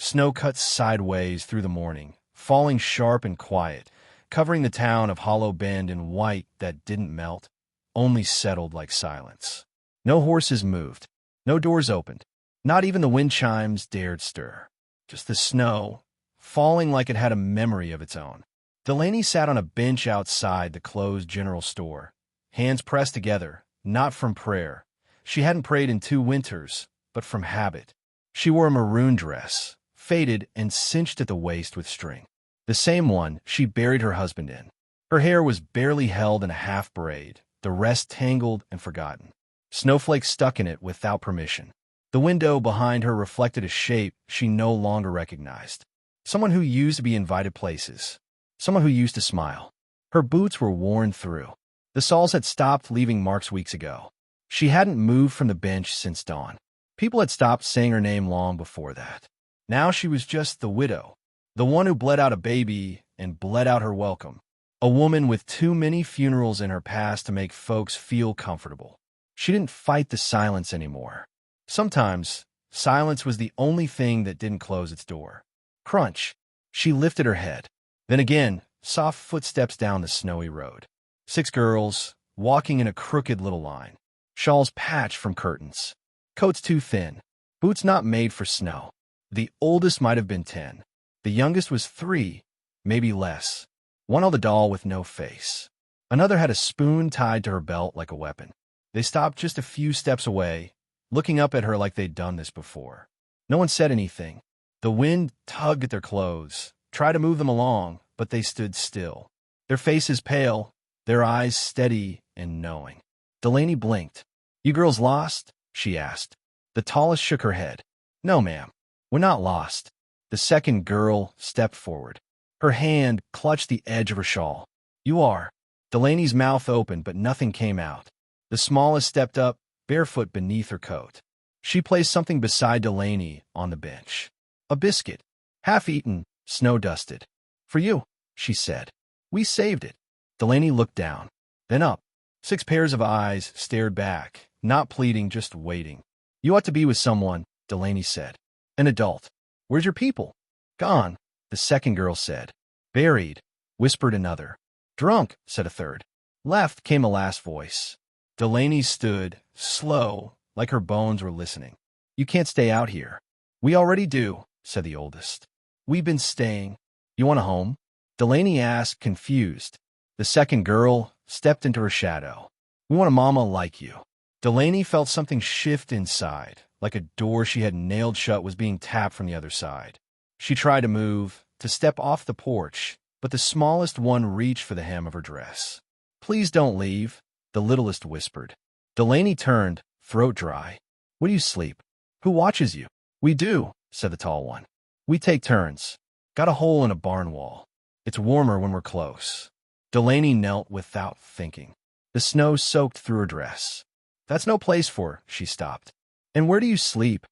Snow cut sideways through the morning, falling sharp and quiet, covering the town of Hollow Bend in white that didn't melt, only settled like silence. No horses moved, no doors opened, not even the wind chimes dared stir. Just the snow, falling like it had a memory of its own. Delaney sat on a bench outside the closed general store, hands pressed together, not from prayer. She hadn't prayed in 2 winters, but from habit. She wore a maroon dress, faded and cinched at the waist with string. The same one she buried her husband in. Her hair was barely held in a half braid, the rest tangled and forgotten. Snowflakes stuck in it without permission. The window behind her reflected a shape she no longer recognized. Someone who used to be invited places. Someone who used to smile. Her boots were worn through. The soles had stopped leaving marks weeks ago. She hadn't moved from the bench since dawn. People had stopped saying her name long before that. Now she was just the widow, the one who bled out a baby and bled out her welcome. A woman with too many funerals in her past to make folks feel comfortable. She didn't fight the silence anymore. Sometimes, silence was the only thing that didn't close its door. Crunch. She lifted her head. Then again, soft footsteps down the snowy road. 6 girls, walking in a crooked little line. Shawls patched from curtains. Coats too thin. Boots not made for snow. The oldest might have been 10. The youngest was 3, maybe less. One held a doll with no face. Another had a spoon tied to her belt like a weapon. They stopped just a few steps away, looking up at her like they'd done this before. No one said anything. The wind tugged at their clothes, tried to move them along, but they stood still. Their faces pale, their eyes steady and knowing. Delaney blinked. "You girls lost?" she asked. The tallest shook her head. "No, ma'am. We're not lost." The second girl stepped forward. Her hand clutched the edge of her shawl. "You are." Delaney's mouth opened, but nothing came out. The smallest stepped up, barefoot beneath her coat. She placed something beside Delaney on the bench. A biscuit, half-eaten, snow-dusted. "For you," she said. "We saved it." Delaney looked down, then up. 6 pairs of eyes stared back, not pleading, just waiting. "You ought to be with someone," Delaney said. "An adult." "Where's your people?" "Gone," the second girl said. "Buried," whispered another. "Drunk," said a third. "Left," came a last voice. Delaney stood, slow, like her bones were listening. "You can't stay out here." "We already do," said the oldest. "We've been staying." "You want a home?" Delaney asked, confused. The second girl stepped into her shadow. "We want a mama like you." Delaney felt something shift inside, like a door she had nailed shut was being tapped from the other side. She tried to move, to step off the porch, but the smallest one reached for the hem of her dress. "Please don't leave," the littlest whispered. Delaney turned, throat dry. "Where do you sleep? Who watches you?" "We do," said the tall one. "We take turns. Got a hole in a barn wall. It's warmer when we're close." Delaney knelt without thinking. The snow soaked through her dress. "That's no place for her," she stopped. "And where do you sleep?"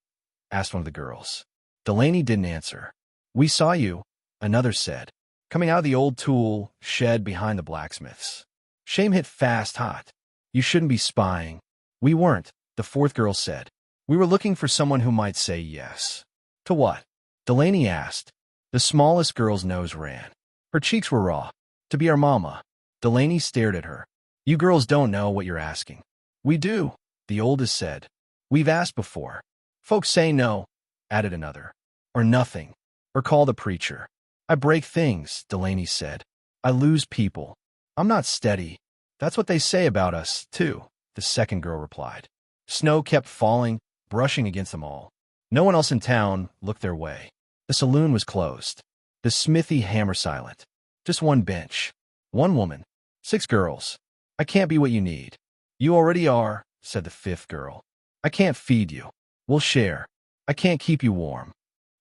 asked one of the girls. Delaney didn't answer. "We saw you," another said, "coming out of the old tool shed behind the blacksmith's." Shame hit fast hot. "You shouldn't be spying." "We weren't," the fourth girl said. "We were looking for someone who might say yes." "To what?" Delaney asked. The smallest girl's nose ran. Her cheeks were raw. "To be our mama." Delaney stared at her. "You girls don't know what you're asking." "We do," the oldest said. "We've asked before." "Folks say no," added another. "Or nothing. Or call the preacher." "I break things," Delaney said. "I lose people. I'm not steady." "That's what they say about us, too," the second girl replied. Snow kept falling, brushing against them all. No one else in town looked their way. The saloon was closed. The smithy hammer silent. Just one bench. One woman. 6 girls. "I can't be what you need." "You already are," said the fifth girl. "I can't feed you." "We'll share." "I can't keep you warm."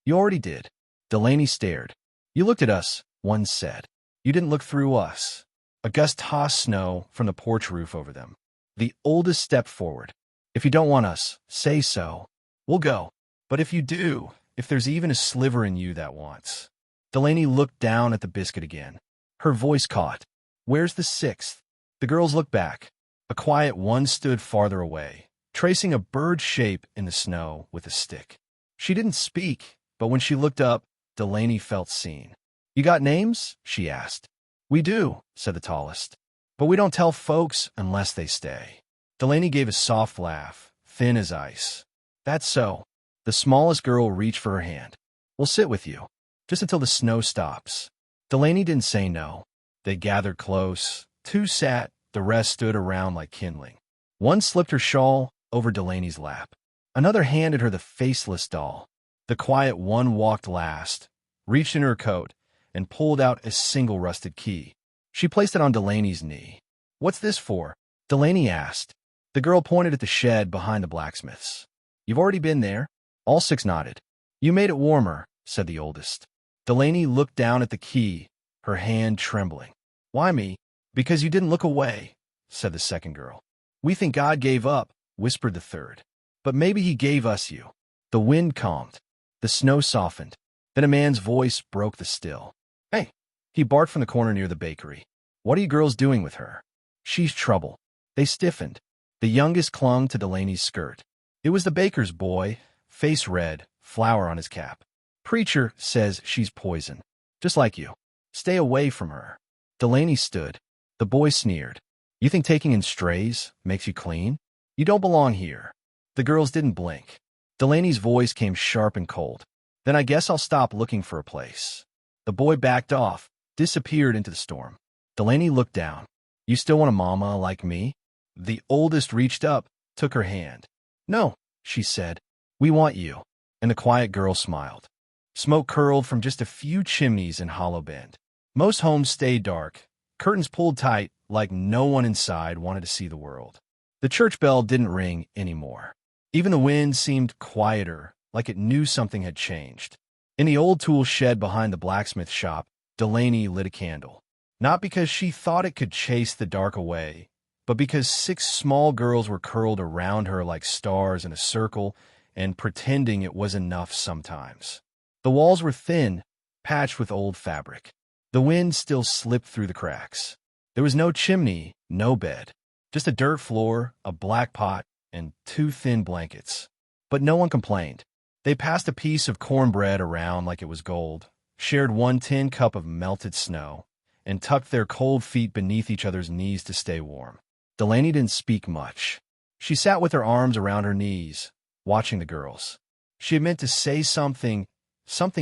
"You already did." Delaney stared. "You looked at us," one said. "You didn't look through us." A gust tossed snow from the porch roof over them. The oldest stepped forward. "If you don't want us, say so. We'll go. But if you do, if there's even a sliver in you that wants." Delaney looked down at the biscuit again. Her voice caught. "Where's the 6th?" The girls looked back. A quiet one stood farther away, tracing a bird shape in the snow with a stick. She didn't speak, But when she looked up, Delaney felt seen. "You got names?" she asked. "We do," said the tallest. "But we don't tell folks unless they stay." Delaney gave a soft laugh, thin as ice. "That's so." The smallest girl reached for her hand. "We'll sit with you, just until the snow stops." Delaney didn't say no. They gathered close. Two sat, the rest stood around like kindling. One slipped her shawl over Delaney's lap. Another handed her the faceless doll. The quiet one walked last, reached in her coat, and pulled out a single rusted key. She placed it on Delaney's knee. "What's this for?" Delaney asked. The girl pointed at the shed behind the blacksmith's. "You've already been there?" All six nodded. "You made it warmer," said the oldest. Delaney looked down at the key, her hand trembling. "Why me?" "Because you didn't look away," said the second girl. "We think God gave up," whispered the third. "But maybe he gave us you." The wind calmed. The snow softened. Then a man's voice broke the still. "Hey!" He barked from the corner near the bakery. "What are you girls doing with her?" "She's trouble." They stiffened. The youngest clung to Delaney's skirt. It was the baker's boy, face red, flour on his cap. "Preacher says she's poison. Just like you. Stay away from her." Delaney stood. The boy sneered. "You think taking in strays makes you clean? You don't belong here." The girls didn't blink. Delaney's voice came sharp and cold. "Then I guess I'll stop looking for a place." The boy backed off, disappeared into the storm. Delaney looked down. "You still want a mama like me?" The oldest reached up, took her hand. "No," she said. "We want you." And the quiet girl smiled. Smoke curled from just a few chimneys in Hollow Bend. Most homes stayed dark, curtains pulled tight like no one inside wanted to see the world. The church bell didn't ring anymore. Even the wind seemed quieter, like it knew something had changed. In the old tool shed behind the blacksmith shop, Delaney lit a candle. Not because she thought it could chase the dark away, but because 6 small girls were curled around her like stars in a circle and pretending it was enough sometimes. The walls were thin, patched with old fabric. The wind still slipped through the cracks. There was no chimney, no bed. Just a dirt floor, a black pot, and 2 thin blankets. But no one complained. They passed a piece of cornbread around like it was gold, shared 1 tin cup of melted snow, and tucked their cold feet beneath each other's knees to stay warm. Delaney didn't speak much. She sat with her arms around her knees, watching the girls. She had meant to say something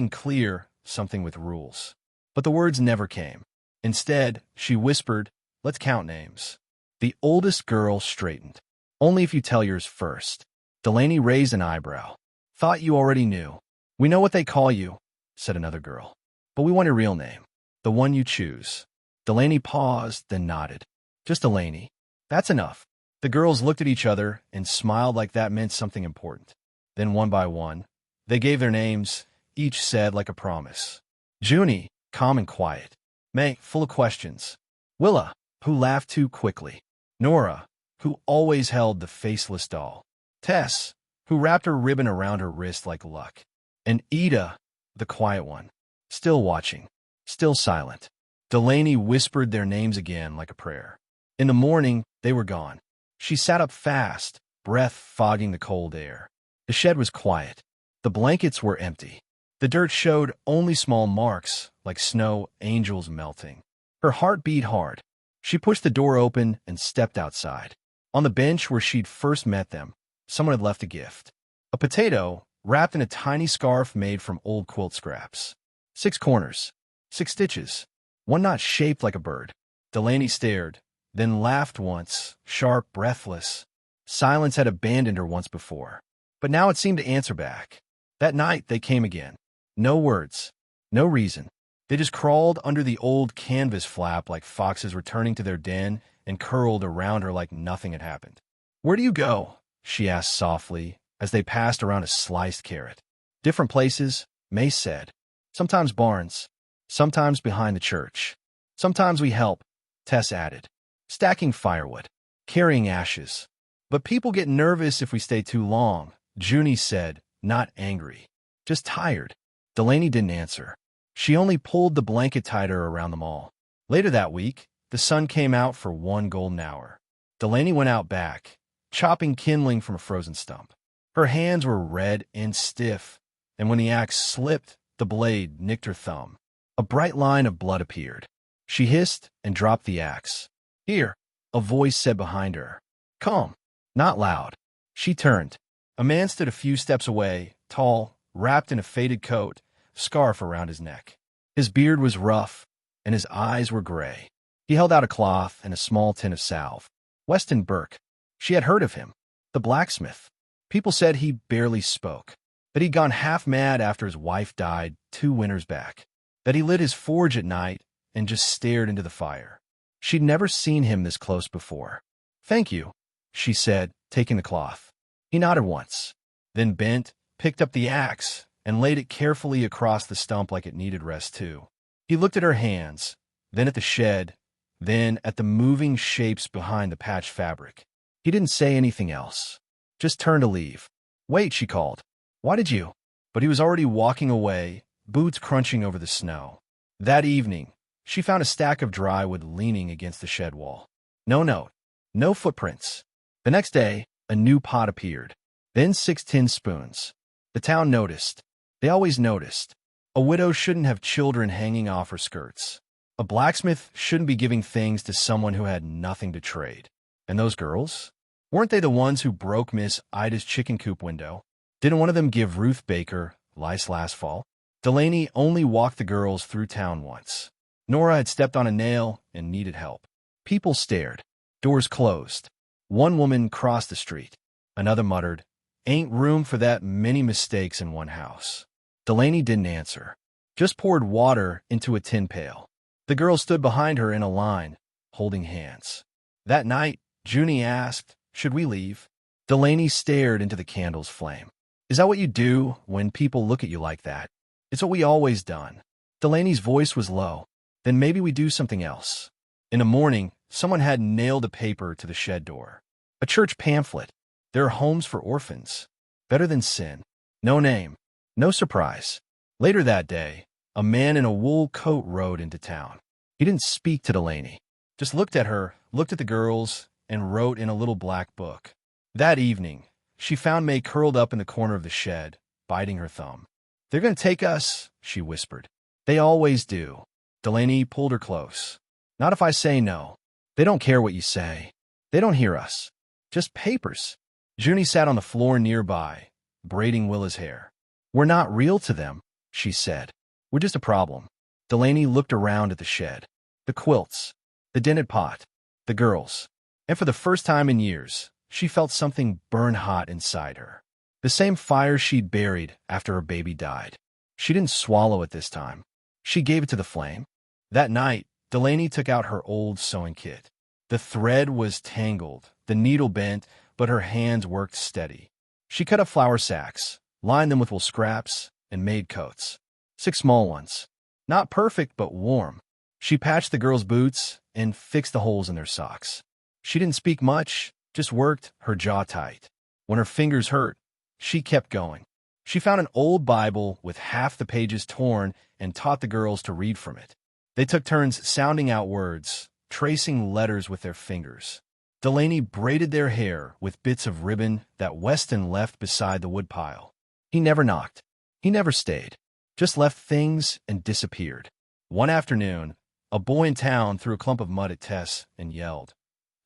clear, something with rules. But the words never came. Instead, she whispered, "Let's count names." The oldest girl straightened. "Only if you tell yours first." Delaney raised an eyebrow. "Thought you already knew." "We know what they call you," said another girl. "But we want your real name, the one you choose." Delaney paused, then nodded. "Just Delaney." "That's enough." The girls looked at each other and smiled like that meant something important. Then one by one, they gave their names, each said like a promise. Junie, calm and quiet. May, full of questions. Willa, who laughed too quickly. Nora, who always held the faceless doll. Tess, who wrapped her ribbon around her wrist like luck. And Ida, the quiet one, still watching, still silent. Delaney whispered their names again like a prayer. In the morning, they were gone. She sat up fast, breath fogging the cold air. The shed was quiet. The blankets were empty. The dirt showed only small marks, like snow angels melting. Her heart beat hard. She pushed the door open and stepped outside. On the bench where she'd first met them, someone had left a gift. A potato, wrapped in a tiny scarf made from old quilt scraps. 6 corners, 6 stitches, one not shaped like a bird. Delaney stared, then laughed once, sharp, breathless. Silence had abandoned her once before, but now it seemed to answer back. That night they came again. No words, no reason. They just crawled under the old canvas flap like foxes returning to their den and curled around her like nothing had happened. "Where do you go?" she asked softly as they passed around a sliced carrot. "Different places," May said. "Sometimes barns, sometimes behind the church. Sometimes we help," Tess added. "Stacking firewood, carrying ashes. But people get nervous if we stay too long," Junie said, not angry, just tired. Delaney didn't answer. She only pulled the blanket tighter around them all. Later that week, the sun came out for 1 golden hour. Delaney went out back, chopping kindling from a frozen stump. Her hands were red and stiff, and when the axe slipped, the blade nicked her thumb. A bright line of blood appeared. She hissed and dropped the axe. "Here," a voice said behind her. "Come." Not loud. She turned. A man stood a few steps away, tall, wrapped in a faded coat, scarf around his neck. His beard was rough, and his eyes were gray. He held out a cloth and a small tin of salve. Weston Burke. She had heard of him. The blacksmith. People said he barely spoke. That he'd gone half mad after his wife died 2 winters back. That he lit his forge at night and just stared into the fire. She'd never seen him this close before. "Thank you," she said, taking the cloth. He nodded once, then bent, picked up the axe, and laid it carefully across the stump like it needed rest too. He looked at her hands, then at the shed, then at the moving shapes behind the patched fabric. He didn't say anything else, just turned to leave. "Wait," she called. "Why did you?" But he was already walking away, boots crunching over the snow. That evening, she found a stack of dry wood leaning against the shed wall. No note, no footprints. The next day, a new pot appeared, then 6 tin spoons. The town noticed. They always noticed. A widow shouldn't have children hanging off her skirts. A blacksmith shouldn't be giving things to someone who had nothing to trade. And those girls? Weren't they the ones who broke Miss Ida's chicken coop window? Didn't one of them give Ruth Baker lice last fall? Delaney only walked the girls through town once. Nora had stepped on a nail and needed help. People stared. Doors closed. One woman crossed the street. Another muttered, "Ain't room for that many mistakes in one house." Delaney didn't answer, just poured water into a tin pail. The girls stood behind her in a line, holding hands. That night, Junie asked, "Should we leave?" Delaney stared into the candle's flame. "Is that what you do when people look at you like that?" "It's what we always done." Delaney's voice was low. "Then maybe we do something else." In the morning, someone had nailed a paper to the shed door. A church pamphlet. There are homes for orphans. Better than sin. No name. No surprise. Later that day, a man in a wool coat rode into town. He didn't speak to Delaney. Just looked at her, looked at the girls, and wrote in a little black book. That evening, she found May curled up in the corner of the shed, biting her thumb. "They're going to take us," she whispered. "They always do." Delaney pulled her close. "Not if I say no. They don't care what you say. They don't hear us. Just papers." Junie sat on the floor nearby, braiding Willa's hair. "We're not real to them," she said. "We're just a problem." Delaney looked around at the shed. The quilts. The dented pot. The girls. And for the first time in years, she felt something burn hot inside her. The same fire she'd buried after her baby died. She didn't swallow it this time. She gave it to the flame. That night, Delaney took out her old sewing kit. The thread was tangled, the needle bent, but her hands worked steady. She cut up flour sacks, lined them with wool scraps, and made coats. 6 small ones. Not perfect, but warm. She patched the girls' boots and fixed the holes in their socks. She didn't speak much, just worked, her jaw tight. When her fingers hurt, she kept going. She found an old Bible with half the pages torn and taught the girls to read from it. They took turns sounding out words, tracing letters with their fingers. Delaney braided their hair with bits of ribbon that Weston left beside the woodpile. He never knocked. He never stayed. Just left things and disappeared. One afternoon, a boy in town threw a clump of mud at Tess and yelled,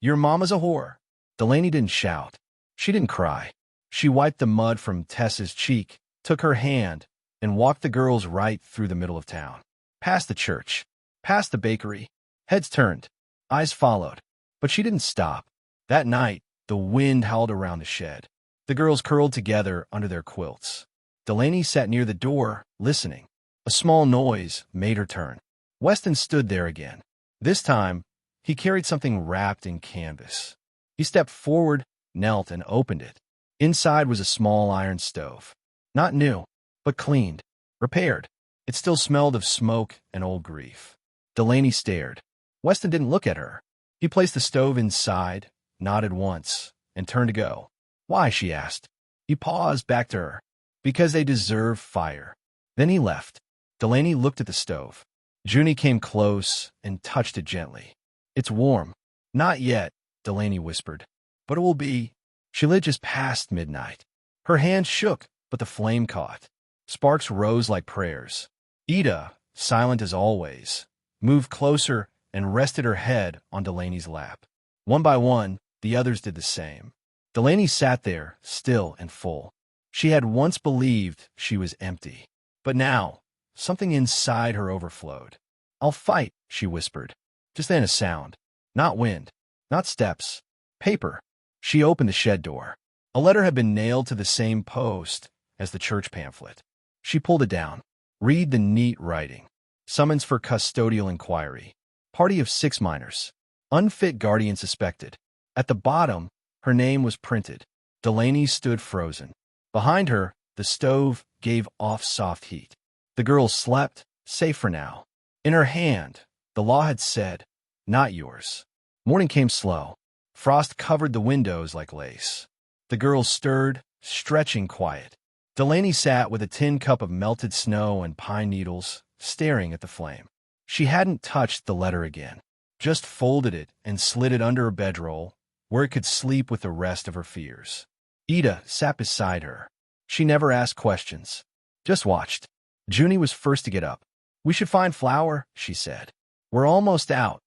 "Your mama's a whore." Delaney didn't shout. She didn't cry. She wiped the mud from Tess's cheek, took her hand, and walked the girls right through the middle of town. Past the church. Past the bakery. Heads turned. Eyes followed. But she didn't stop. That night, the wind howled around the shed. The girls curled together under their quilts. Delaney sat near the door, listening. A small noise made her turn. Weston stood there again. This time, he carried something wrapped in canvas. He stepped forward, knelt, and opened it. Inside was a small iron stove. Not new, but cleaned, repaired. It still smelled of smoke and old grief. Delaney stared. Weston didn't look at her. He placed the stove inside, nodded once, and turned to go. "Why?" she asked. He paused, back to her. "Because they deserve fire." Then he left. Delaney looked at the stove. Junie came close and touched it gently. "It's warm." "Not yet," Delaney whispered. "But it will be." She lit just past midnight. Her hand shook, but the flame caught. Sparks rose like prayers. Ida, silent as always, moved closer and rested her head on Delaney's lap. One by one, the others did the same. Delaney sat there, still and full. She had once believed she was empty. But now, something inside her overflowed. "I'll fight," she whispered. Just then a sound. Not wind. Not steps. Paper. She opened the shed door. A letter had been nailed to the same post as the church pamphlet. She pulled it down. Read the neat writing. Summons for custodial inquiry. Party of 6 minors. Unfit guardian suspected. At the bottom, her name was printed. Delaney stood frozen. Behind her, the stove gave off soft heat. The girl slept, safe for now. In her hand, the law had said, "Not yours." Morning came slow. Frost covered the windows like lace. The girls stirred, stretching quiet. Delaney sat with a tin cup of melted snow and pine needles, staring at the flame. She hadn't touched the letter again, just folded it and slid it under her bedroll, where it could sleep with the rest of her fears. Ida sat beside her. She never asked questions, just watched. Junie was first to get up. "We should find flour," she said. "We're almost out,"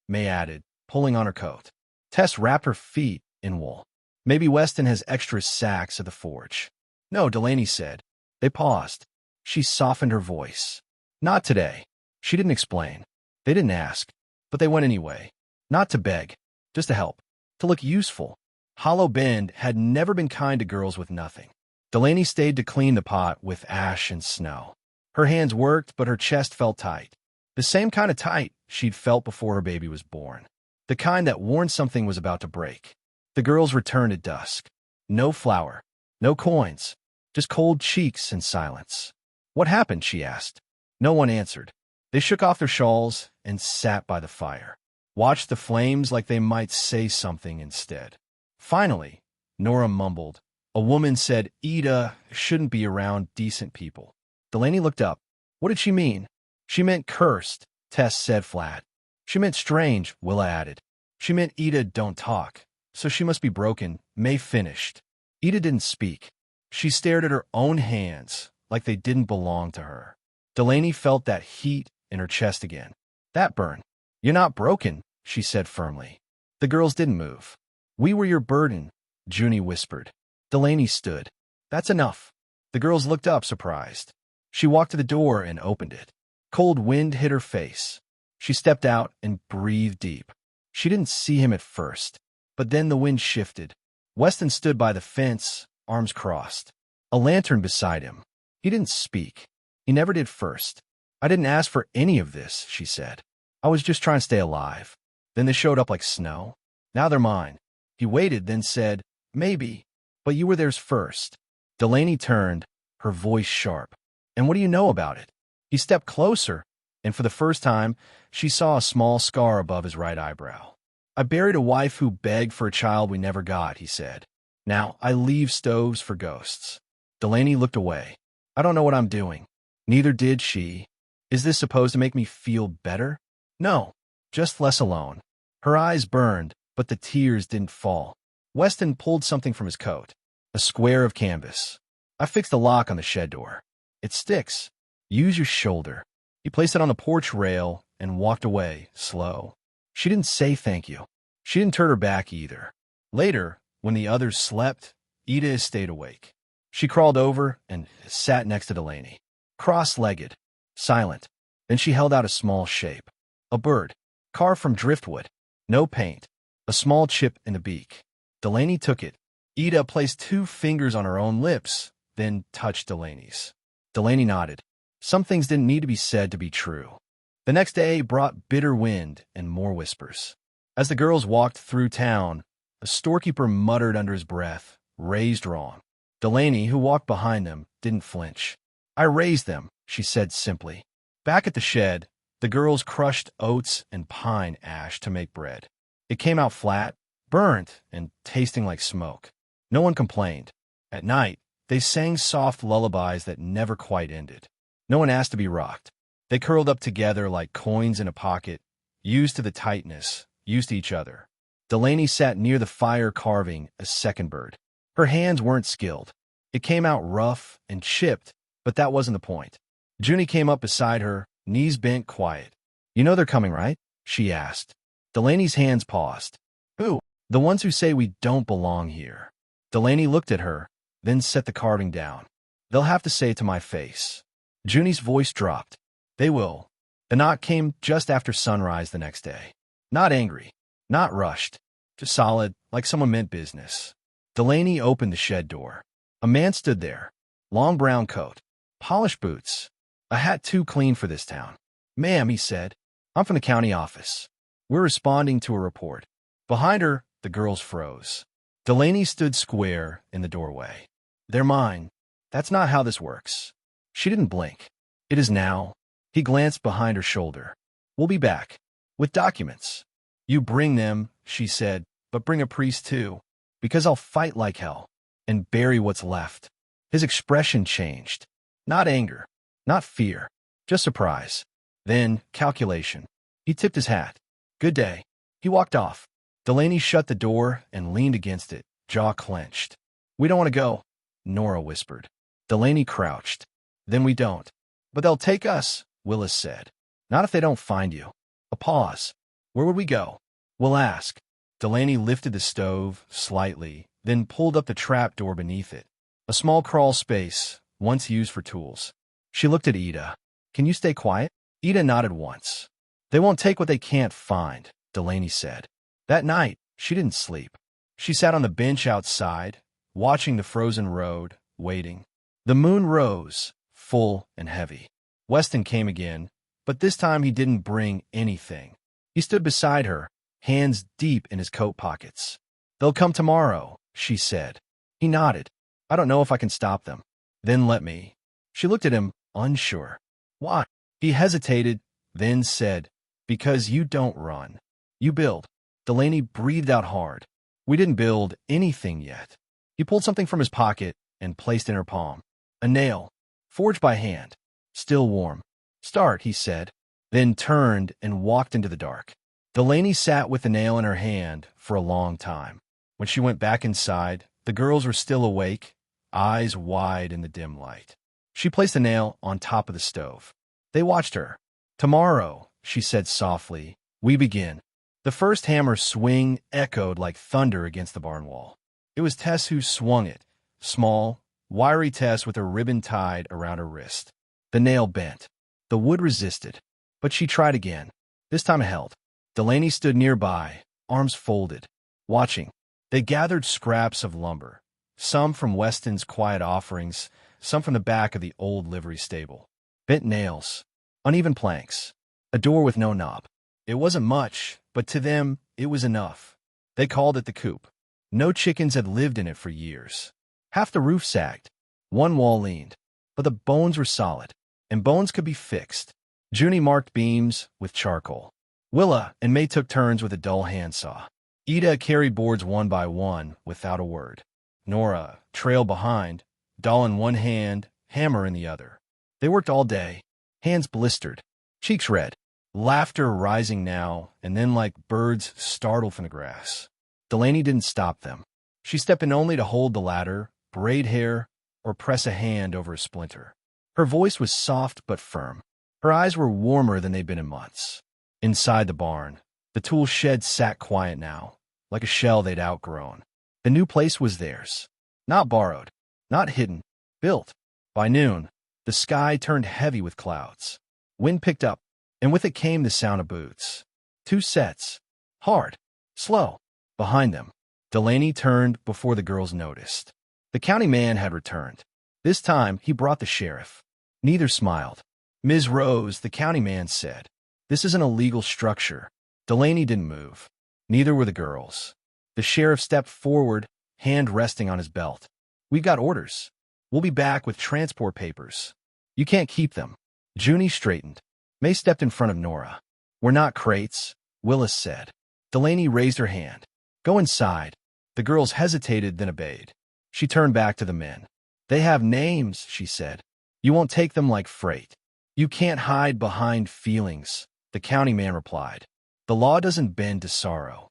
May added, pulling on her coat. Tess wrapped her feet in wool. "Maybe Weston has extra sacks at the forge." "No," Delaney said. They paused. She softened her voice. "Not today." She didn't explain. They didn't ask. But they went anyway. Not to beg, just to help. To look useful. Hollow Bend had never been kind to girls with nothing. Delaney stayed to clean the pot with ash and snow. Her hands worked, but her chest felt tight. The same kind of tight she'd felt before her baby was born. The kind that warned something was about to break. The girls returned at dusk. No flour. No coins. Just cold cheeks and silence. "What happened?" she asked. No one answered. They shook off their shawls and sat by the fire. Watched the flames like they might say something instead. Finally, Nora mumbled. A woman said Ida shouldn't be around decent people. Delaney looked up. What did she mean? "She meant cursed," Tess said flat. "She meant strange," Willa added. "She meant Ida don't talk. So she must be broken," May finished. Ida didn't speak. She stared at her own hands like they didn't belong to her. Delaney felt that heat in her chest again. That burn. "You're not broken," she said firmly. The girls didn't move. "We were your burden," Junie whispered. Delaney stood. "That's enough." The girls looked up, surprised. She walked to the door and opened it. Cold wind hit her face. She stepped out and breathed deep. She didn't see him at first, but then the wind shifted. Weston stood by the fence, arms crossed. A lantern beside him. He didn't speak. He never did first. "I didn't ask for any of this," she said. "I was just trying to stay alive. Then they showed up like snow. Now they're mine." He waited, then said, "Maybe, but you were theirs first." Delaney turned, her voice sharp. "And what do you know about it?" He stepped closer, and for the first time, she saw a small scar above his right eyebrow. "I buried a wife who begged for a child we never got," he said. "Now I leave stoves for ghosts." Delaney looked away. "I don't know what I'm doing." Neither did she. "Is this supposed to make me feel better?" "No, just less alone." Her eyes burned, but the tears didn't fall. Weston pulled something from his coat. A square of canvas. "I fixed the lock on the shed door. It sticks. Use your shoulder." He placed it on the porch rail and walked away, slow. She didn't say thank you. She didn't turn her back either. Later, when the others slept, Ida stayed awake. She crawled over and sat next to Delaney. Cross-legged, silent. Then she held out a small shape. A bird, carved from driftwood. No paint. A small chip in the beak. Delaney took it. Ida placed 2 fingers on her own lips, then touched Delaney's. Delaney nodded. Some things didn't need to be said to be true. The next day brought bitter wind and more whispers. As the girls walked through town, a storekeeper muttered under his breath, "Raised wrong." Delaney, who walked behind them, didn't flinch. "I raised them," she said simply. Back at the shed, the girls crushed oats and pine ash to make bread. It came out flat, burnt, and tasting like smoke. No one complained. At night, they sang soft lullabies that never quite ended. No one asked to be rocked. They curled up together like coins in a pocket, used to the tightness, used to each other. Delaney sat near the fire carving a second bird. Her hands weren't skilled. It came out rough and chipped, But that wasn't the point. Junie came up beside her, knees bent, quiet. You know they're coming, right? She asked. Delaney's hands paused. Who? The ones who say we don't belong here. Delaney looked at her, then set the carving down. They'll have to say it to my face. Junie's voice dropped. They will. The knock came just after sunrise the next day. Not angry, not rushed, just solid, like someone meant business. Delaney opened the shed door. A man stood there. Long brown coat, polished boots, a hat too clean for this town. Ma'am, he said, I'm from the county office. We're responding to a report. Behind her, the girls froze. Delaney stood square in the doorway. They're mine. That's not how this works. She didn't blink. It is now. He glanced behind her shoulder. We'll be back. With documents. You bring them, she said, but bring a priest too. Because I'll fight like hell. And bury what's left. His expression changed. Not anger. Not fear. Just surprise. Then, calculation. He tipped his hat. Good day. He walked off. Delaney shut the door and leaned against it, jaw clenched. We don't want to go, Nora whispered. Delaney crouched. Then we don't. But they'll take us, Willis said. Not if they don't find you. A pause. Where would we go? We'll ask. Delaney lifted the stove slightly, then pulled up the trap door beneath it. A small crawl space, once used for tools. She looked at Ida. Can you stay quiet? Ida nodded once. They won't take what they can't find, Delaney said. That night, she didn't sleep. She sat on the bench outside, watching the frozen road, waiting. The moon rose, full and heavy. Weston came again, but this time he didn't bring anything. He stood beside her, hands deep in his coat pockets. They'll come tomorrow, she said. He nodded. I don't know if I can stop them. Then let me. She looked at him, unsure. Why? He hesitated, then said, Because you don't run. You build. Delaney breathed out hard. We didn't build anything yet. He pulled something from his pocket and placed it in her palm. A nail, forged by hand, still warm. Start, he said, then turned and walked into the dark. Delaney sat with the nail in her hand for a long time. When she went back inside, the girls were still awake, eyes wide in the dim light. She placed the nail on top of the stove. They watched her. Tomorrow, she said softly, we begin. The first hammer's swing echoed like thunder against the barn wall. It was Tess who swung it, small, wiry Tess with a ribbon tied around her wrist. The nail bent. The wood resisted. But she tried again. This time it held. Delaney stood nearby, arms folded, watching. They gathered scraps of lumber, some from Weston's quiet offerings, some from the back of the old livery stable. Bent nails, uneven planks, a door with no knob. It wasn't much, but to them, it was enough. They called it the coop. No chickens had lived in it for years. Half the roof sagged. One wall leaned. But the bones were solid, and bones could be fixed. Junie marked beams with charcoal. Willa and May took turns with a dull handsaw. Ida carried boards one by one without a word. Nora trailed behind, doll in one hand, hammer in the other. They worked all day, hands blistered, cheeks red, laughter rising now and then like birds startled from the grass. Delaney didn't stop them. She stepped in only to hold the ladder, braid hair, or press a hand over a splinter. Her voice was soft but firm. Her eyes were warmer than they'd been in months. Inside the barn, the tool shed sat quiet now, like a shell they'd outgrown. The new place was theirs. Not borrowed, not hidden, built. By noon, the sky turned heavy with clouds. Wind picked up, and with it came the sound of boots. 2 sets. Hard. Slow. Behind them. Delaney turned before the girls noticed. The county man had returned. This time, he brought the sheriff. Neither smiled. Ms. Rose, the county man said, this is an illegal structure. Delaney didn't move. Neither were the girls. The sheriff stepped forward, hand resting on his belt. We've got orders. We'll be back with transport papers. You can't keep them. Junie straightened. May stepped in front of Nora. We're not crates, Willis said. Delaney raised her hand. Go inside. The girls hesitated, then obeyed. She turned back to the men. They have names, she said. You won't take them like freight. You can't hide behind feelings, the county man replied. The law doesn't bend to sorrow.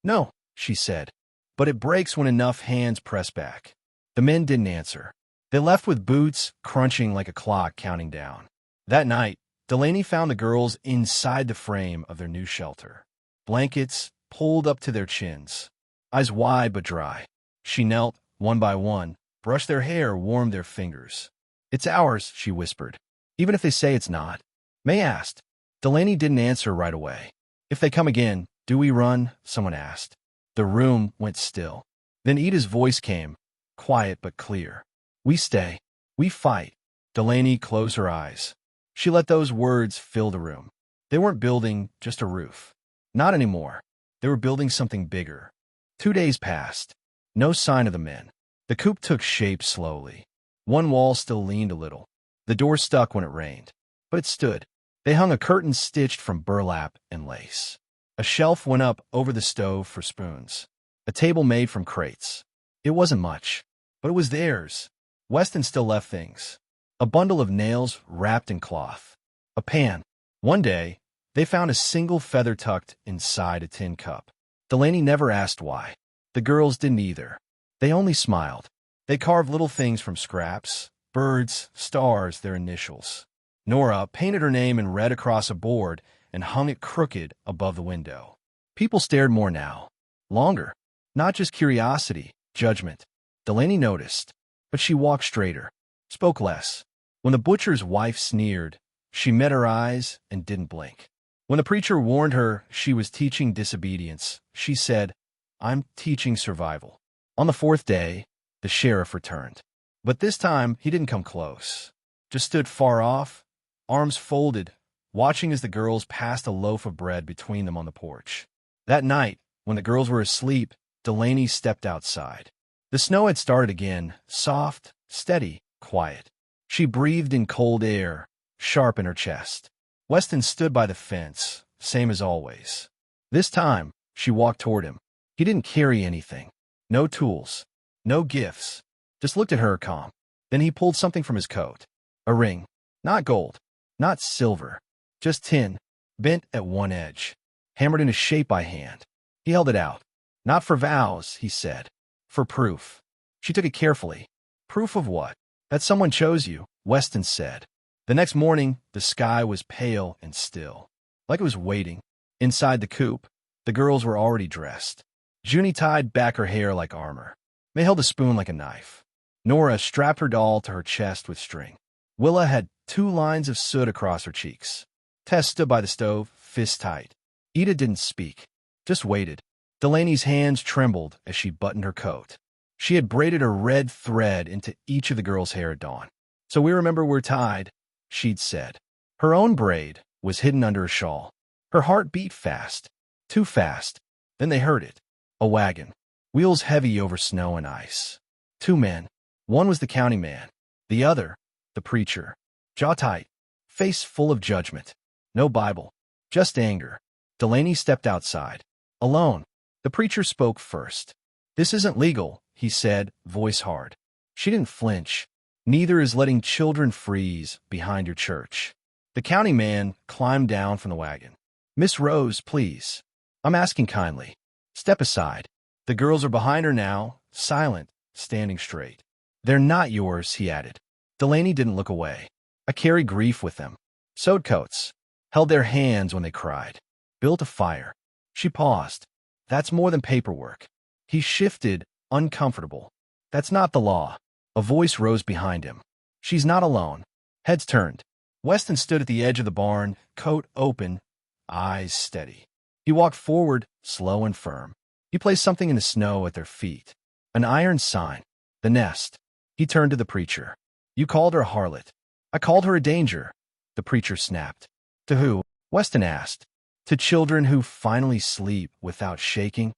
No, she said, but it breaks when enough hands press back. The men didn't answer. They left with boots crunching like a clock counting down. That night, Delaney found the girls inside the frame of their new shelter. Blankets pulled up to their chins, eyes wide but dry. She knelt, one by one, brushed their hair, warmed their fingers. "It's ours," she whispered. "Even if they say it's not." May asked. Delaney didn't answer right away. "If they come again, do we run?" someone asked. The room went still. Then Ida's voice came, quiet but clear. "We stay. We fight." Delaney closed her eyes. She let those words fill the room. They weren't building just a roof. Not anymore. They were building something bigger. 2 days passed. No sign of the men. The coop took shape slowly. One wall still leaned a little. The door stuck when it rained. But it stood. They hung a curtain stitched from burlap and lace. A shelf went up over the stove for spoons. A table made from crates. It wasn't much, but it was theirs. Weston still left things. A bundle of nails wrapped in cloth. A pan. One day, they found a single feather tucked inside a tin cup. Delaney never asked why. The girls didn't either. They only smiled. They carved little things from scraps, birds, stars, their initials. Nora painted her name in red across a board and hung it crooked above the window. People stared more now. Longer. Not just curiosity, judgment. Delaney noticed, but she walked straighter, spoke less. When the butcher's wife sneered, she met her eyes and didn't blink. When the preacher warned her she was teaching disobedience, she said, "I'm teaching survival." On the 4th day, the sheriff returned. But this time, he didn't come close. Just stood far off, arms folded, watching as the girls passed a loaf of bread between them on the porch. That night, when the girls were asleep, Delaney stepped outside. The snow had started again, soft, steady, quiet. She breathed in cold air, sharp in her chest. Weston stood by the fence, same as always. This time, she walked toward him. He didn't carry anything. No tools. No gifts. Just looked at her calm. Then he pulled something from his coat. A ring. Not gold. Not silver. Just tin, bent at one edge. Hammered into shape by hand. He held it out. "Not for vows," he said. "For proof." She took it carefully. "Proof of what?" "That someone chose you," Weston said. The next morning, the sky was pale and still, like it was waiting. Inside the coop, the girls were already dressed. Junie tied back her hair like armor. May held a spoon like a knife. Nora strapped her doll to her chest with string. Willa had 2 lines of soot across her cheeks. Tess stood by the stove, fist tight. Ida didn't speak, just waited. Delaney's hands trembled as she buttoned her coat. She had braided a red thread into each of the girls' hair at dawn. "So we remember we're tied," she'd said. Her own braid was hidden under a shawl. Her heart beat fast, too fast. Then they heard it. A wagon. Wheels heavy over snow and ice. 2 men. One was the county man. The other, the preacher. Jaw tight. Face full of judgment. No Bible. Just anger. Delaney stepped outside. Alone. The preacher spoke first. "This isn't legal," he said, voice hard. She didn't flinch. "Neither is letting children freeze behind your church." The county man climbed down from the wagon. "Miss Rose, please. I'm asking kindly. Step aside." The girls are behind her now, silent, standing straight. "They're not yours," he added. Delaney didn't look away. "I carry grief with them." Sewed coats. Held their hands when they cried. Built a fire. She paused. "That's more than paperwork." He shifted, uncomfortable. "That's not the law." A voice rose behind him. "She's not alone." Heads turned. Weston stood at the edge of the barn, coat open, eyes steady. He walked forward, slow and firm. He placed something in the snow at their feet. An iron sign. The nest. He turned to the preacher. "You called her a harlot." "I called her a danger." The preacher snapped. "To who?" Weston asked. "To children who finally sleep without shaking."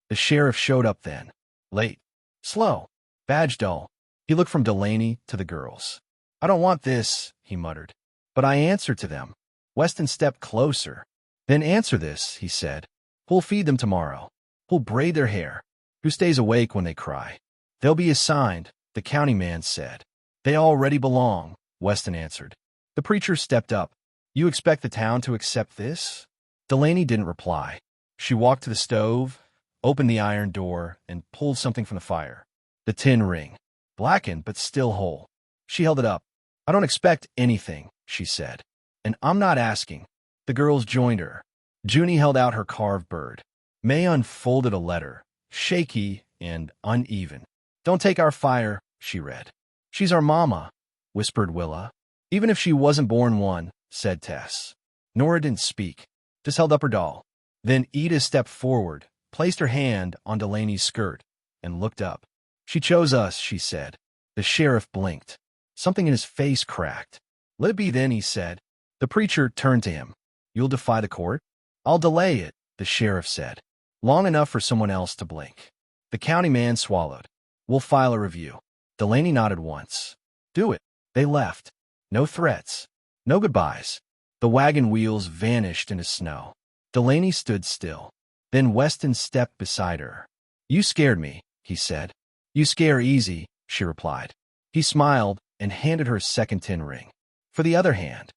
The sheriff showed up then. Late. Slow. Badge dull. He looked from Delaney to the girls. "I don't want this," he muttered. "But I answer to them." Weston stepped closer. "Then answer this," he said. "Who'll feed them tomorrow? Who'll braid their hair? Who stays awake when they cry?" "They'll be assigned," the county man said. "They already belong," Weston answered. The preacher stepped up. "You expect the town to accept this?" Delaney didn't reply. She walked to the stove, opened the iron door, and pulled something from the fire. The tin ring. blackened but still whole. She held it up. "I don't expect anything," she said. "And I'm not asking." The girls joined her. Junie held out her carved bird. May unfolded a letter, shaky and uneven. "Don't take our fire," she read. "She's our mama," whispered Willa. "Even if she wasn't born one," said Tess. Nora didn't speak, just held up her doll. Then Ida stepped forward, placed her hand on Delaney's skirt, and looked up. "She chose us," she said. The sheriff blinked. Something in his face cracked. "Let it be then," he said. The preacher turned to him. "You'll defy the court?" "I'll delay it," the sheriff said. "Long enough for someone else to blink." The county man swallowed. "We'll file a review." Delaney nodded once. "Do it." They left. No threats. No goodbyes. The wagon wheels vanished into snow. Delaney stood still. Then Weston stepped beside her. "You scared me," he said. "You scare easy," she replied. He smiled and handed her a second tin ring. For the other hand.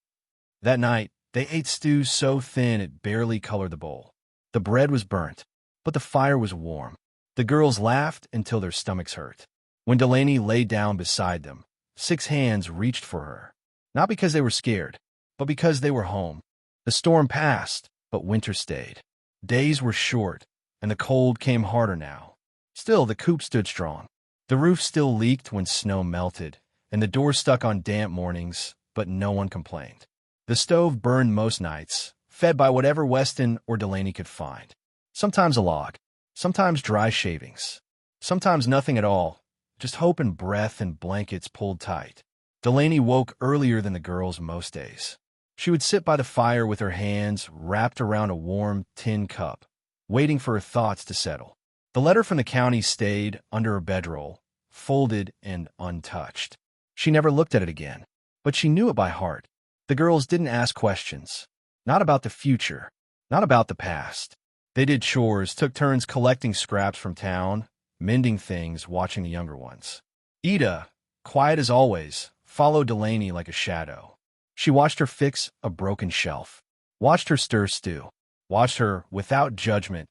That night, they ate stew so thin it barely colored the bowl. The bread was burnt, but the fire was warm. The girls laughed until their stomachs hurt. When Delaney lay down beside them, 6 hands reached for her. Not because they were scared, but because they were home. The storm passed, but winter stayed. Days were short, and the cold came harder now. Still, the coop stood strong. The roof still leaked when snow melted, and the door stuck on damp mornings, but no one complained. The stove burned most nights, fed by whatever Weston or Delaney could find. Sometimes a log, sometimes dry shavings, sometimes nothing at all, just hope and breath and blankets pulled tight. Delaney woke earlier than the girls most days. She would sit by the fire with her hands wrapped around a warm tin cup, waiting for her thoughts to settle. The letter from the county stayed under her bedroll, folded and untouched. She never looked at it again, but she knew it by heart. The girls didn't ask questions. Not about the future, not about the past. They did chores, took turns collecting scraps from town, mending things, watching the younger ones. Ida, quiet as always, followed Delaney like a shadow. She watched her fix a broken shelf, watched her stir stew, watched her without judgment,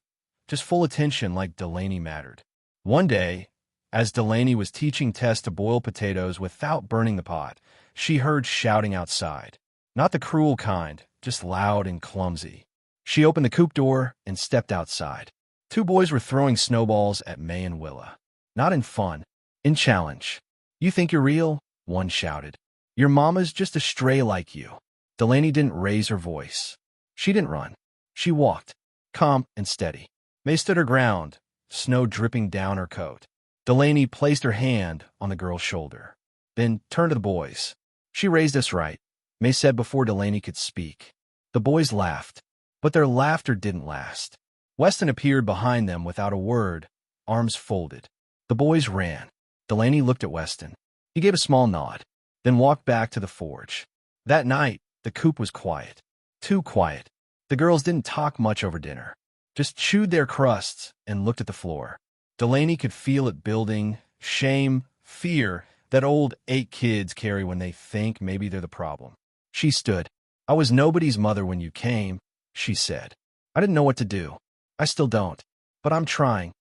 just full attention like Delaney mattered. One day, as Delaney was teaching Tess to boil potatoes without burning the pot, she heard shouting outside. Not the cruel kind, just loud and clumsy. She opened the coop door and stepped outside. 2 boys were throwing snowballs at May and Willa. Not in fun, in challenge. "You think you're real?" one shouted. "Your mama's just a stray like you." Delaney didn't raise her voice. She didn't run. She walked, calm and steady. May stood her ground, snow dripping down her coat. Delaney placed her hand on the girl's shoulder, then turned to the boys. "She raised us right," May said before Delaney could speak. The boys laughed, but their laughter didn't last. Weston appeared behind them without a word, arms folded. The boys ran. Delaney looked at Weston. He gave a small nod, then walked back to the forge. That night, the coop was quiet. Too quiet. The girls didn't talk much over dinner, just chewed their crusts and looked at the floor. Delaney could feel it building, shame, fear that old 8 kids carry when they think maybe they're the problem. She stood. "I was nobody's mother when you came," she said. "I didn't know what to do. I still don't. But I'm trying."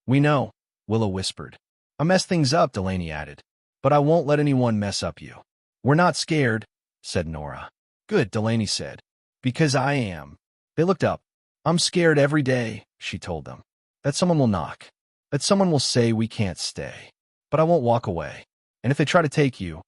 "We know," Willa whispered. "I messed things up," Delaney added. "But I won't let anyone mess up you." "We're not scared," said Nora. "Good," Delaney said. "Because I am." They looked up. "I'm scared every day," she told them. "That someone will knock. That someone will say we can't stay. But I won't walk away. And if they try to take you—"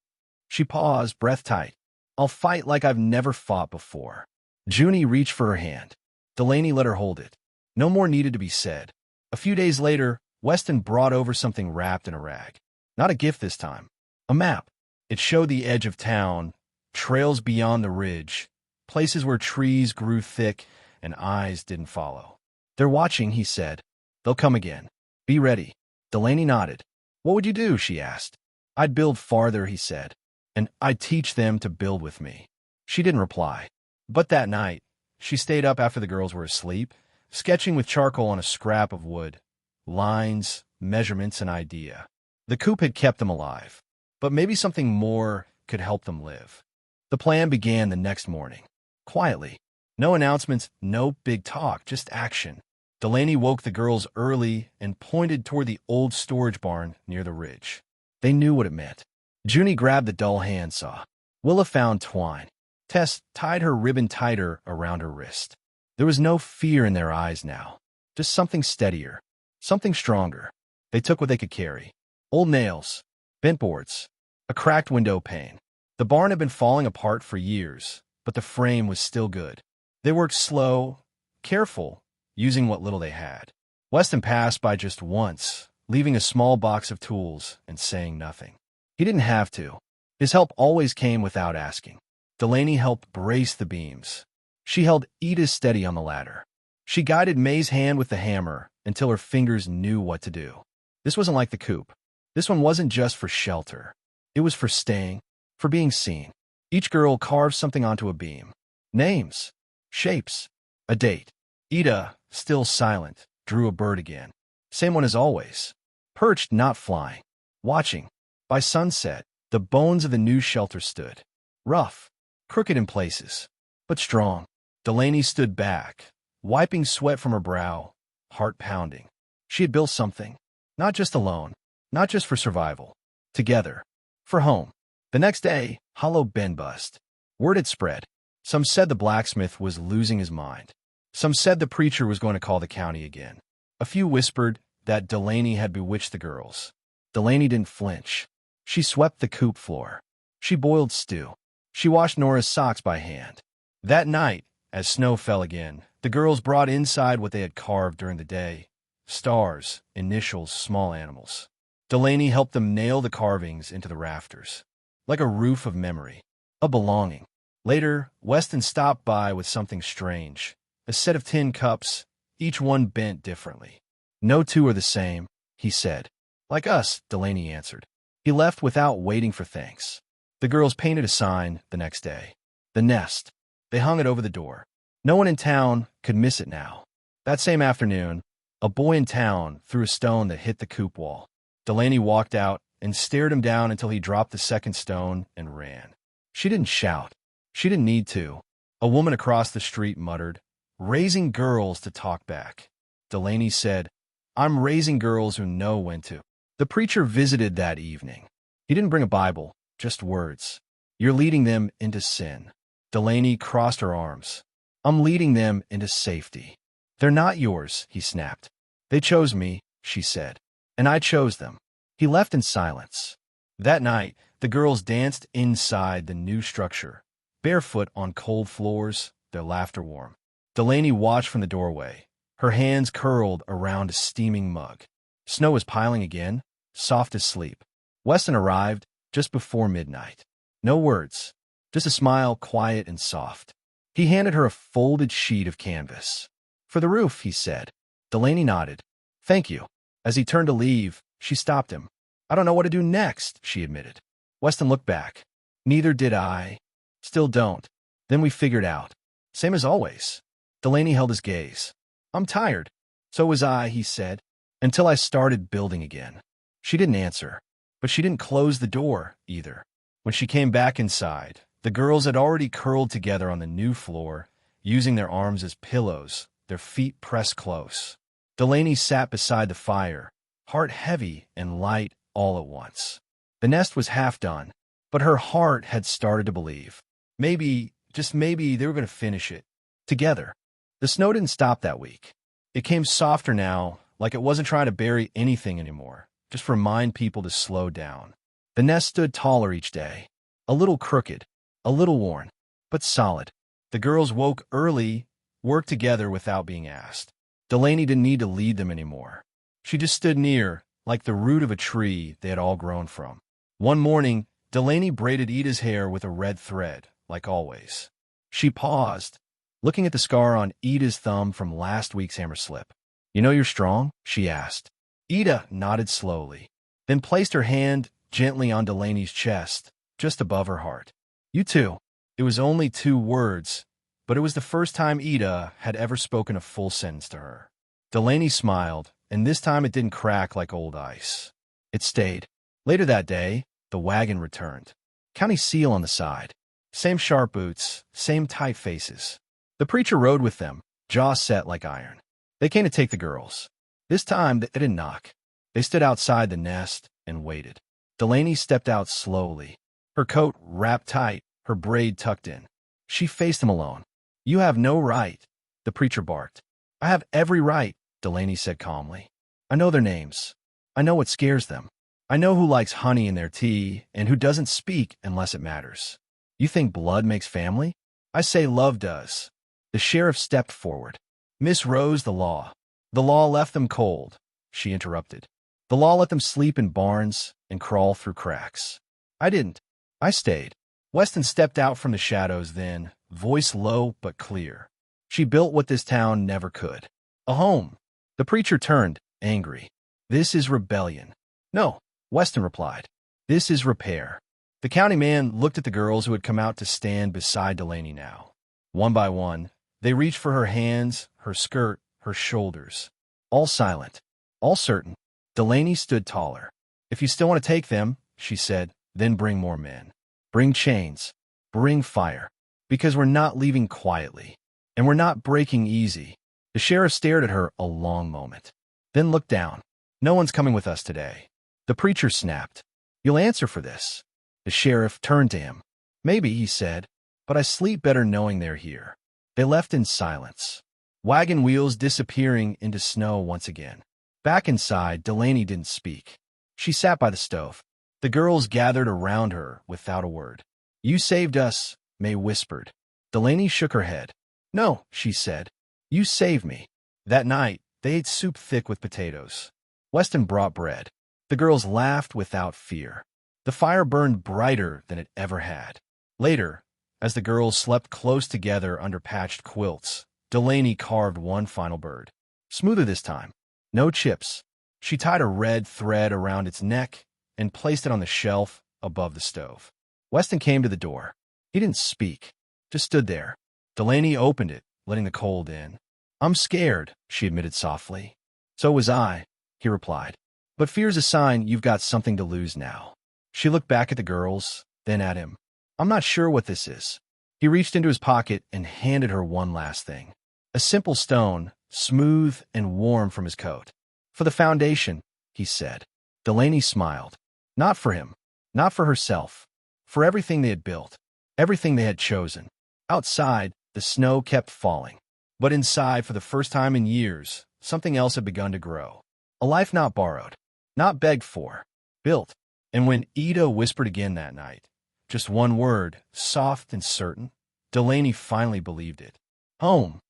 She paused, breath tight. "I'll fight like I've never fought before." Junie reached for her hand. Delaney let her hold it. No more needed to be said. A few days later, Weston brought over something wrapped in a rag. Not a gift this time. A map. It showed the edge of town, trails beyond the ridge, places where trees grew thick and eyes didn't follow. "They're watching," he said. "They'll come again. Be ready." Delaney nodded. "What would you do?" she asked. "I'd build farther," he said. "And I'd teach them to build with me." She didn't reply. But that night, she stayed up after the girls were asleep, sketching with charcoal on a scrap of wood. Lines, measurements, an idea. The coop had kept them alive, but maybe something more could help them live. The plan began the next morning. Quietly. No announcements, no big talk, just action. Delaney woke the girls early and pointed toward the old storage barn near the ridge. They knew what it meant. Junie grabbed the dull handsaw. Willa found twine. Tess tied her ribbon tighter around her wrist. There was no fear in their eyes now. Just something steadier. Something stronger. They took what they could carry. Old nails. Bent boards. A cracked window pane. The barn had been falling apart for years, but the frame was still good. They worked slow, careful, using what little they had. Weston passed by just once, leaving a small box of tools and saying nothing. He didn't have to. His help always came without asking. Delaney helped brace the beams. She held Edith steady on the ladder. She guided May's hand with the hammer until her fingers knew what to do. This wasn't like the coop. This one wasn't just for shelter. It was for staying, for being seen. Each girl carved something onto a beam. Names, shapes, a date. Ida, still silent, drew a bird again. Same one as always. Perched, not flying. Watching. By sunset, the bones of the new shelter stood. Rough, crooked in places, but strong. Delaney stood back, wiping sweat from her brow, heart pounding. She had built something. Not just alone. Not just for survival. Together. For home. The next day, Hollow Bend bust. Word had spread. Some said the blacksmith was losing his mind. Some said the preacher was going to call the county again. A few whispered that Delaney had bewitched the girls. Delaney didn't flinch. She swept the coop floor. She boiled stew. She washed Nora's socks by hand. That night, as snow fell again, the girls brought inside what they had carved during the day. Stars, initials, small animals. Delaney helped them nail the carvings into the rafters. Like a roof of memory. A belonging. Later, Weston stopped by with something strange. A set of tin cups, each one bent differently. No two are the same, he said. Like us, Delaney answered. He left without waiting for thanks. The girls painted a sign the next day. The nest. They hung it over the door. No one in town could miss it now. That same afternoon, a boy in town threw a stone that hit the coop wall. Delaney walked out and stared him down until he dropped the second stone and ran. She didn't shout. She didn't need to. A woman across the street muttered, "Raising girls to talk back." Delaney said, "I'm raising girls who know when to." The preacher visited that evening. He didn't bring a Bible, just words. "You're leading them into sin." Delaney crossed her arms. "I'm leading them into safety." "They're not yours," he snapped. "They chose me," she said. "And I chose them." He left in silence. That night, the girls danced inside the new structure, barefoot on cold floors, their laughter warm. Delaney watched from the doorway, her hands curled around a steaming mug. Snow was piling again, soft as sleep. Weston arrived just before midnight. No words, just a smile, quiet and soft. He handed her a folded sheet of canvas. "For the roof," he said. Delaney nodded. "Thank you." As he turned to leave, she stopped him. "I don't know what to do next," she admitted. Weston looked back. "Neither did I. Still don't. Then we figured out. Same as always." Delaney held his gaze. "I'm tired." "So was I," he said, "until I started building again." She didn't answer, but she didn't close the door either. When she came back inside, the girls had already curled together on the new floor, using their arms as pillows, their feet pressed close. Delaney sat beside the fire, heart heavy and light all at once. The nest was half done, but her heart had started to believe. Maybe, just maybe, they were going to finish it. Together. The snow didn't stop that week. It came softer now, like it wasn't trying to bury anything anymore, just remind people to slow down. The nest stood taller each day, a little crooked, a little worn, but solid. The girls woke early, worked together without being asked. Delaney didn't need to lead them anymore. She just stood near, like the root of a tree they had all grown from. One morning, Delaney braided Ida's hair with a red thread, like always. She paused, looking at the scar on Ida's thumb from last week's hammer slip. "You know you're strong?" she asked. Ida nodded slowly, then placed her hand gently on Delaney's chest, just above her heart. "You too." It was only 2 words, but it was the first time Ida had ever spoken a full sentence to her. Delaney smiled, and this time it didn't crack like old ice. It stayed. Later that day, the wagon returned. County seal on the side. Same sharp boots, same tight faces. The preacher rode with them, jaw set like iron. They came to take the girls. This time, they didn't knock. They stood outside the nest and waited. Delaney stepped out slowly, her coat wrapped tight, her braid tucked in. She faced him alone. "You have no right," the preacher barked. "I have every right," Delaney said calmly. "I know their names. I know what scares them. I know who likes honey in their tea and who doesn't speak unless it matters. You think blood makes family? I say love does." The sheriff stepped forward. "Miss Rose, the law. The law left them cold," she interrupted. "The law let them sleep in barns and crawl through cracks. I didn't. I stayed." Weston stepped out from the shadows then, voice low but clear. "She built what this town never could. A home." The preacher turned, angry. "This is rebellion." "No," Weston replied. "This is repair." The county man looked at the girls who had come out to stand beside Delaney now. One by one, they reached for her hands, her skirt, her shoulders. All silent, all certain. Delaney stood taller. "If you still want to take them," she said, "then bring more men. Bring chains. Bring fire. Because we're not leaving quietly. And we're not breaking easy." The sheriff stared at her a long moment, then looked down. "No one's coming with us today." The preacher snapped. "You'll answer for this." The sheriff turned to him. "Maybe," he said, "but I sleep better knowing they're here." They left in silence, wagon wheels disappearing into snow once again. Back inside, Delaney didn't speak. She sat by the stove. The girls gathered around her without a word. "You saved us," May whispered. Delaney shook her head. "No," she said. "You saved me." That night, they ate soup thick with potatoes. Weston brought bread. The girls laughed without fear. The fire burned brighter than it ever had. Later, as the girls slept close together under patched quilts, Delaney carved one final bird. Smoother this time. No chips. She tied a red thread around its neck and placed it on the shelf above the stove. Weston came to the door. He didn't speak, just stood there. Delaney opened it, letting the cold in. "I'm scared," she admitted softly. "So was I," he replied. "But fear's a sign you've got something to lose now." She looked back at the girls, then at him. "I'm not sure what this is." He reached into his pocket and handed her one last thing. A simple stone, smooth and warm from his coat. "For the foundation," he said. Delaney smiled. Not for him, not for herself. For everything they had built, everything they had chosen. Outside, the snow kept falling. But inside, for the first time in years, something else had begun to grow. A life not borrowed, not begged for, built. And when Ida whispered again that night, just one word, soft and certain, Delaney finally believed it. Home.